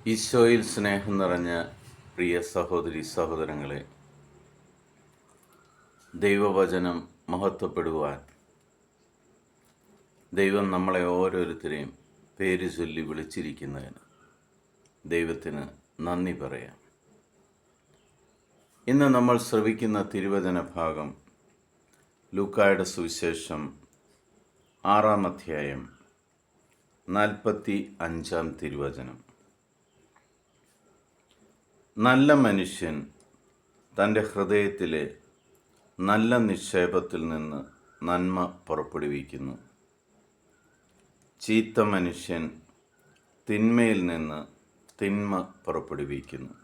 ഈശോയിൽ സ്നേഹം നിറഞ്ഞ പ്രിയ സഹോദരി സഹോദരങ്ങളെ, ദൈവവചനം മഹത്വപ്പെടുവാൻ ദൈവം നമ്മളെ ഓരോരുത്തരെയും പേര് ചൊല്ലി വിളിച്ചിരിക്കുന്നതിന് ദൈവത്തിന് നന്ദി പറയാം. ഇന്ന് നമ്മൾ ശ്രവിക്കുന്ന തിരുവചന ഭാഗം ലൂക്കായുടെ സുവിശേഷം 6-ാം അധ്യായം 45-ാം തിരുവചനം. നല്ല മനുഷ്യൻ തൻ്റെ ഹൃദയത്തിലെ നല്ല നിക്ഷേപത്തിൽ നിന്ന് നന്മ പുറപ്പെടുവിക്കുന്നു. ചീത്ത മനുഷ്യൻ തിന്മയിൽ നിന്ന് തിന്മ പുറപ്പെടുവിക്കുന്നു.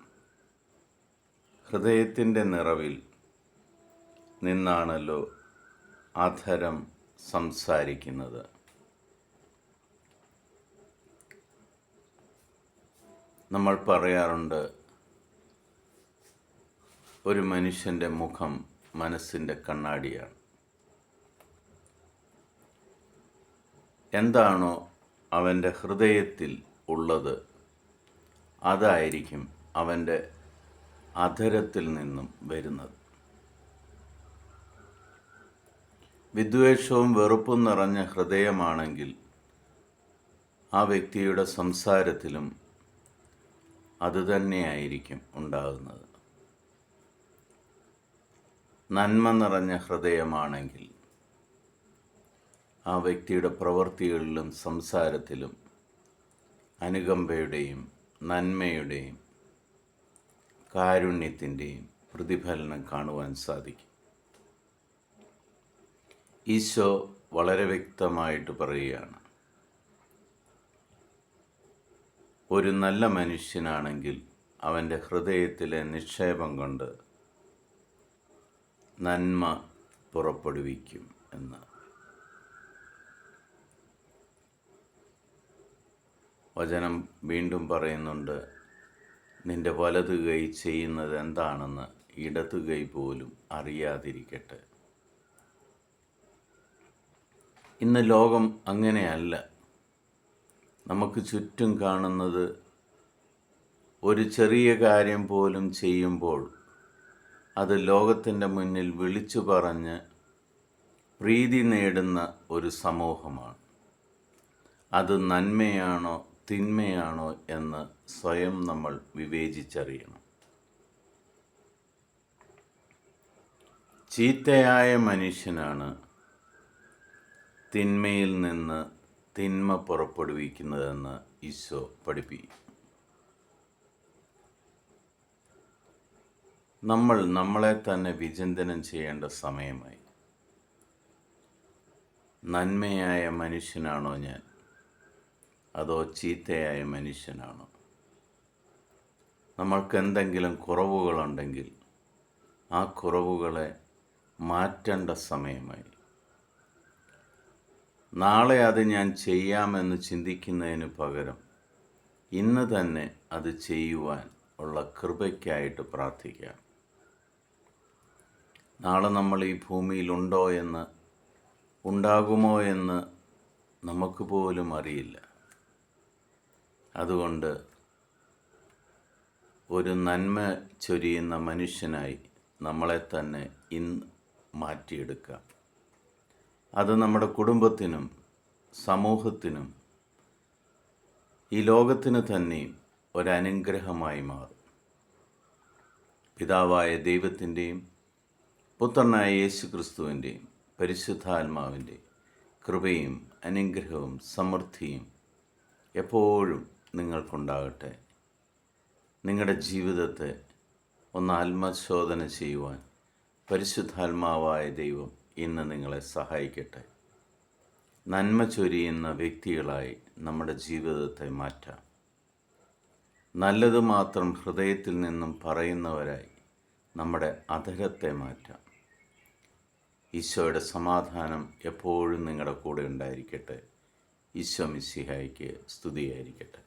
ഹൃദയത്തിൻ്റെ നിറവിൽ നിന്നാണല്ലോ അധരം സംസാരിക്കുന്നത്. നമ്മൾ പറയാറുണ്ട്, ഒരു മനുഷ്യൻ്റെ മുഖം മനസ്സിൻ്റെ കണ്ണാടിയാണ്. എന്താണോ അവൻ്റെ ഹൃദയത്തിൽ ഉള്ളത് അതായിരിക്കും അവൻ്റെ അധരത്തിൽ നിന്നും വരുന്നത്. വിദ്വേഷവും വെറുപ്പും നിറഞ്ഞ ഹൃദയമാണെങ്കിൽ ആ വ്യക്തിയുടെ സംസാരത്തിലും അതുതന്നെയായിരിക്കും ഉണ്ടാകുന്നത്. നന്മ നിറഞ്ഞ ഹൃദയമാണെങ്കിൽ ആ വ്യക്തിയുടെ പ്രവൃത്തികളിലും സംസാരത്തിലും അനുകമ്പയുടെയും നന്മയുടെയും കാരുണ്യത്തിൻ്റെയും പ്രതിഫലനം കാണുവാൻ സാധിക്കും. ഈശോ വളരെ വ്യക്തമായിട്ട് പറയുകയാണ്, ഒരു നല്ല മനുഷ്യനാണെങ്കിൽ അവൻ്റെ ഹൃദയത്തിലെ നിക്ഷേപം കൊണ്ട് നന്മ പുറപ്പെടുവിക്കും എന്ന്. വചനം വീണ്ടും പറയുന്നുണ്ട്, നിന്റെ വലതു കൈ ചെയ്യുന്നത് എന്താണെന്ന് ഇടതു കൈ പോലും അറിയാതിരിക്കട്ടെ. ഇന്ന് ലോകം അങ്ങനെയല്ല. നമുക്ക് ചുറ്റും കാണുന്നത് ഒരു ചെറിയ കാര്യം പോലും ചെയ്യുമ്പോൾ അത് ലോകത്തിൻ്റെ മുന്നിൽ വിളിച്ചു പറഞ്ഞ് പ്രീതി നേടുന്ന ഒരു സമൂഹമാണ്. അത് നന്മയാണോ തിന്മയാണോ എന്ന് സ്വയം നമ്മൾ വിവേചിച്ചറിയണം. ചീത്തയായ മനുഷ്യനാണ് തിന്മയിൽ നിന്ന് തിന്മ പുറപ്പെടുവിക്കുന്നതെന്ന് ഈശോ പഠിപ്പിക്കും. നമ്മൾ നമ്മളെ തന്നെ വിചിന്തനം ചെയ്യേണ്ട സമയമായി. നന്മയായ മനുഷ്യനാണോ ഞാൻ, അതോ ചീത്തയായ മനുഷ്യനാണോ? നമ്മൾക്ക് എന്തെങ്കിലും കുറവുകളുണ്ടെങ്കിൽ ആ കുറവുകളെ മാറ്റേണ്ട സമയമായി. നാളെ അത് ഞാൻ ചെയ്യാമെന്ന് ചിന്തിക്കുന്നതിന് പകരം ഇന്ന് തന്നെ അത് ചെയ്യുവാൻ ഉള്ള കൃപയ്ക്കായിട്ട് പ്രാർത്ഥിക്കാം. നാളെ നമ്മൾ ഈ ഭൂമിയിലുണ്ടോ എന്ന്, ഉണ്ടാകുമോ എന്ന് നമുക്ക് പോലും അറിയില്ല. അതുകൊണ്ട് ഒരു നന്മ ചൊരിയുന്ന മനുഷ്യനായി നമ്മളെ തന്നെ ഇന്ന് മാറ്റിയെടുക്കാം. അത് നമ്മുടെ കുടുംബത്തിനും സമൂഹത്തിനും ഈ ലോകത്തിന് തന്നെയും ഒരനുഗ്രഹമായി മാറും. പിതാവായ ദൈവത്തിൻ്റെയും പുത്രനായ യേശു ക്രിസ്തുവിൻ്റെയും പരിശുദ്ധാത്മാവിൻ്റെ കൃപയും അനുഗ്രഹവും സമൃദ്ധിയും എപ്പോഴും നിങ്ങൾക്കുണ്ടാകട്ടെ. നിങ്ങളുടെ ജീവിതത്തെ ഒന്ന് ആത്മശോധന ചെയ്യുവാൻ പരിശുദ്ധാത്മാവായ ദൈവം ഇന്ന് നിങ്ങളെ സഹായിക്കട്ടെ. നന്മ ചൊരിയുന്ന വ്യക്തികളായി നമ്മുടെ ജീവിതത്തെ മാറ്റാം. നല്ലത് മാത്രം ഹൃദയത്തിൽ നിന്നും പറയുന്നവരായി നമ്മുടെ അധരത്തെ മാറ്റാം. ഈശോയുടെ സമാധാനം എപ്പോഴും നിങ്ങളുടെ കൂടെ ഉണ്ടായിരിക്കട്ടെ. ഈശോ മിശിഹായ്ക്ക് സ്തുതിയായിരിക്കട്ടെ.